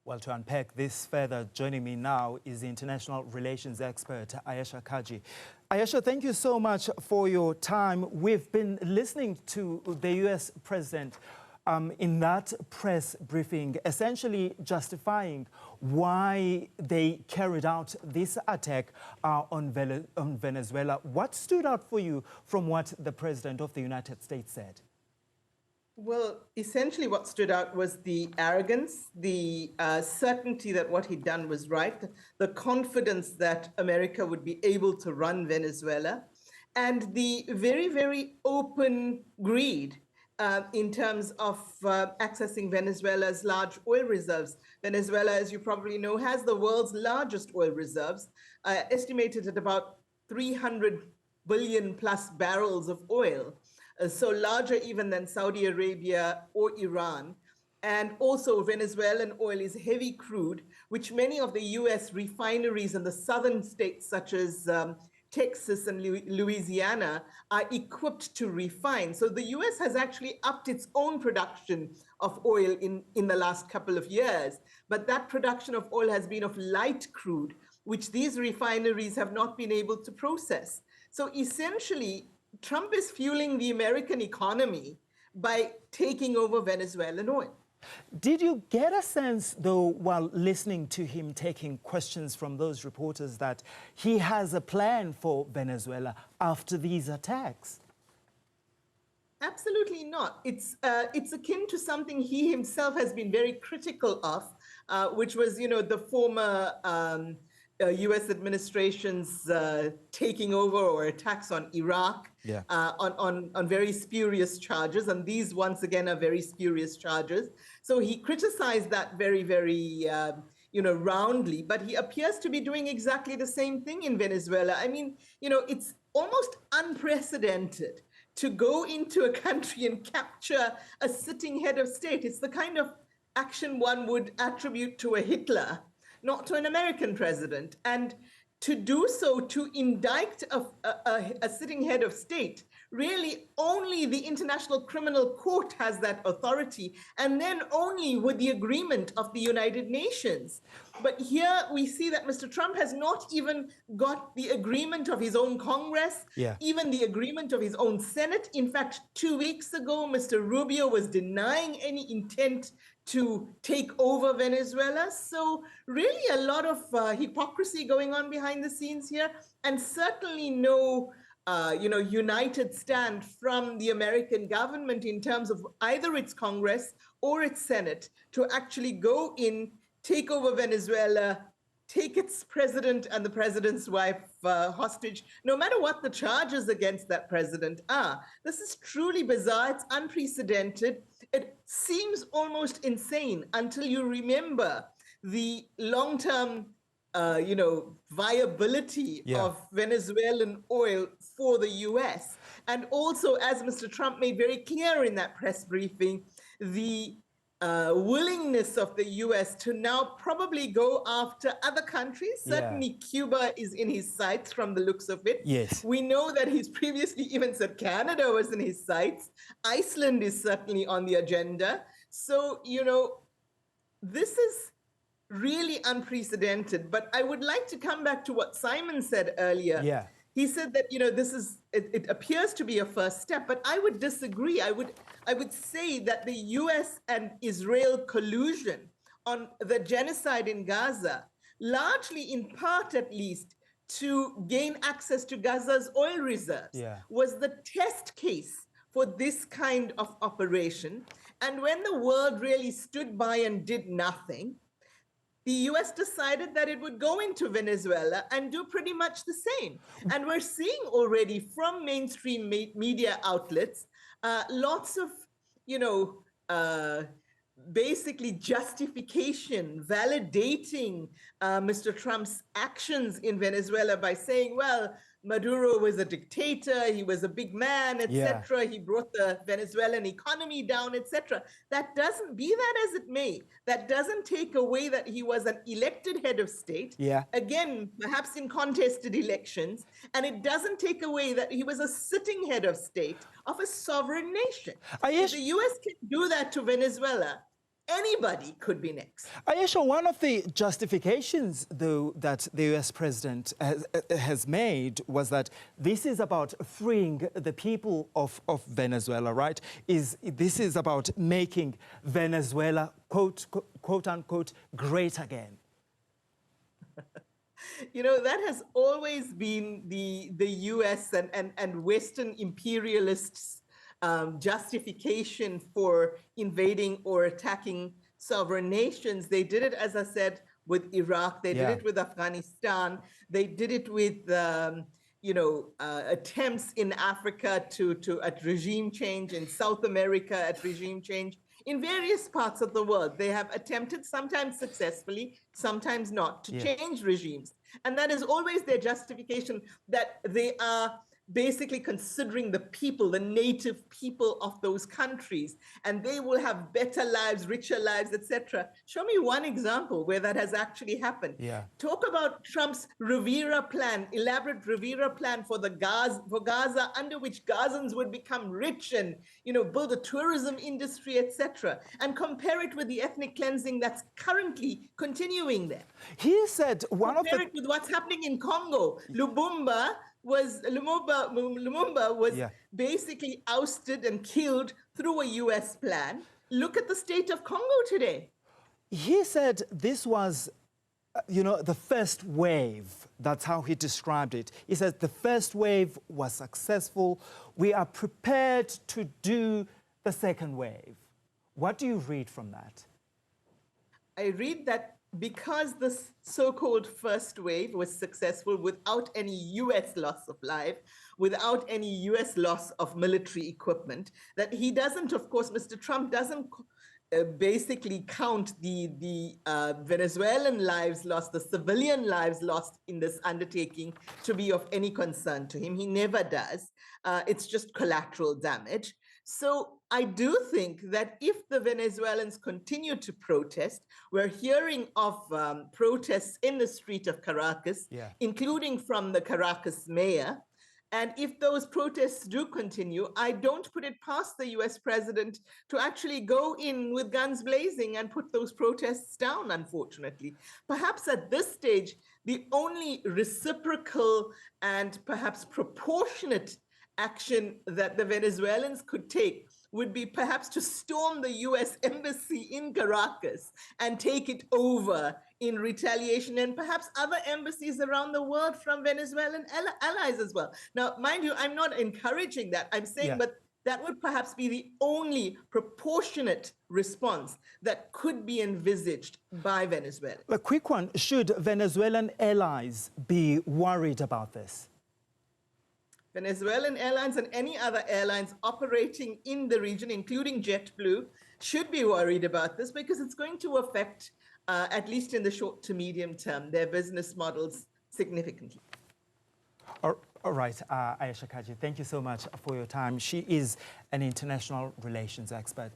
Well, to unpack this further, joining me now is the international relations expert, Ayesha Kajee. Ayesha, thank you so much for your time. We've been listening to the U.S. president in that press briefing, essentially justifying why they carried out this attack on Venezuela. What stood out for you from what the president of the United States said? Well, essentially what stood out was the arrogance, the certainty that what he'd done was right, the confidence that America would be able to run Venezuela, and the very, very open greed in terms of accessing Venezuela's large oil reserves. Venezuela, as you probably know, has the world's largest oil reserves, estimated at about 300 billion plus barrels of oil. So larger even than Saudi Arabia or Iran. And also Venezuelan oil is heavy crude, which many of the US refineries in the southern states such as Texas and Louisiana are equipped to refine. So the US has actually upped its own production of oil in the last couple of years. But that production of oil has been of light crude, which these refineries have not been able to process. So essentially, Trump is fueling the American economy by taking over Venezuelan oil. Did you get a sense, though, while listening to him taking questions from those reporters, that he has a plan for Venezuela after these attacks? Absolutely not. It's akin to something he himself has been very critical of, which was, the former U.S. administration's taking over or attacks on Iraq on very spurious charges. And these, once again, are very spurious charges. So he criticized that very, very, roundly. But he appears to be doing exactly the same thing in Venezuela. I mean, it's almost unprecedented to go into a country and capture a sitting head of state. It's the kind of action one would attribute to a Hitler, not to an American president. And to do so, to indict a sitting head of state, really only the International Criminal Court has that authority, and then only with the agreement of the United Nations. But here we see that Mr. Trump has not even got the agreement of his own Congress, even the agreement of his own Senate. In fact, 2 weeks ago, Mr. Rubio was denying any intent to take over Venezuela. So really a lot of hypocrisy going on behind the scenes here, and certainly no united stand from the American government in terms of either its Congress or its Senate to actually go in, take over Venezuela, take its president and the president's wife hostage, no matter what the charges against that president are. This is truly bizarre. It's unprecedented. It seems almost insane until you remember the long-term viability of Venezuelan oil for the US. And also, as Mr. Trump made very clear in that press briefing, the willingness of the US to now probably go after other countries. Certainly Cuba is in his sights from the looks of it. Yes. We know that he's previously even said Canada was in his sights. Iceland is certainly on the agenda. So, this is really unprecedented. But I would like to come back to what Simon said earlier. He said that, it appears to be a first step, but I would disagree. I would say that the US and Israel collusion on the genocide in Gaza, largely in part at least, to gain access to Gaza's oil reserves, was the test case for this kind of operation. And when the world really stood by and did nothing, the US decided that it would go into Venezuela and do pretty much the same. And we're seeing already from mainstream media outlets, lots of, basically justification, validating Mr. Trump's actions in Venezuela by saying, well, Maduro was a dictator, he was a big man, etc. He brought the Venezuelan economy down, etc. That doesn't, be that as it may, that doesn't take away that he was an elected head of state, again, perhaps in contested elections, and it doesn't take away that he was a sitting head of state of a sovereign nation. If the US can do that to Venezuela, anybody could be next. Ayesha, one of the justifications, though, that the US president has made was that this is about freeing the people of Venezuela, right? This is about making Venezuela, quote unquote, great again. You know, that has always been the US and Western imperialists' justification for invading or attacking sovereign nations. They did it, as I said, with Iraq. They did it with Afghanistan. They did it with, attempts in Africa at regime change, in South America at regime change. In various parts of the world, they have attempted, sometimes successfully, sometimes not, to change regimes. And that is always their justification, that they are basically considering the people, the native people of those countries, and they will have better lives, richer lives, etc. Show me one example where that has actually happened. Talk about Trump's Rivera plan, elaborate Rivera plan for Gaza, under which Gazans would become rich and, build a tourism industry, etc. And compare it with the ethnic cleansing that's currently continuing there. He said compare it with what's happening in Congo. Lumumba was basically ousted and killed through a US plan. Look at the state of Congo today. He said this was, the first wave. That's how he described it. He said the first wave was successful. We are prepared to do the second wave. What do you read from that? I read that because the so-called first wave was successful without any US loss of life, without any US loss of military equipment, that he doesn't, of course, Mr. Trump doesn't basically count the Venezuelan lives lost, the civilian lives lost in this undertaking to be of any concern to him. He never does. It's just collateral damage. So I do think that if the Venezuelans continue to protest, we're hearing of protests in the street of Caracas, including from the Caracas mayor. And if those protests do continue, I don't put it past the US president to actually go in with guns blazing and put those protests down, unfortunately. Perhaps at this stage, the only reciprocal and perhaps proportionate action that the Venezuelans could take would be perhaps to storm the US embassy in Caracas and take it over in retaliation, and perhaps other embassies around the world from Venezuelan allies as well. Now, mind you, I'm not encouraging that. I'm saying, but that would perhaps be the only proportionate response that could be envisaged by Venezuela. A quick one, should Venezuelan allies be worried about this? Venezuelan airlines and any other airlines operating in the region, including JetBlue, should be worried about this because it's going to affect, at least in the short to medium term, their business models significantly. All right, Ayesha Kajee, thank you so much for your time. She is an international relations expert.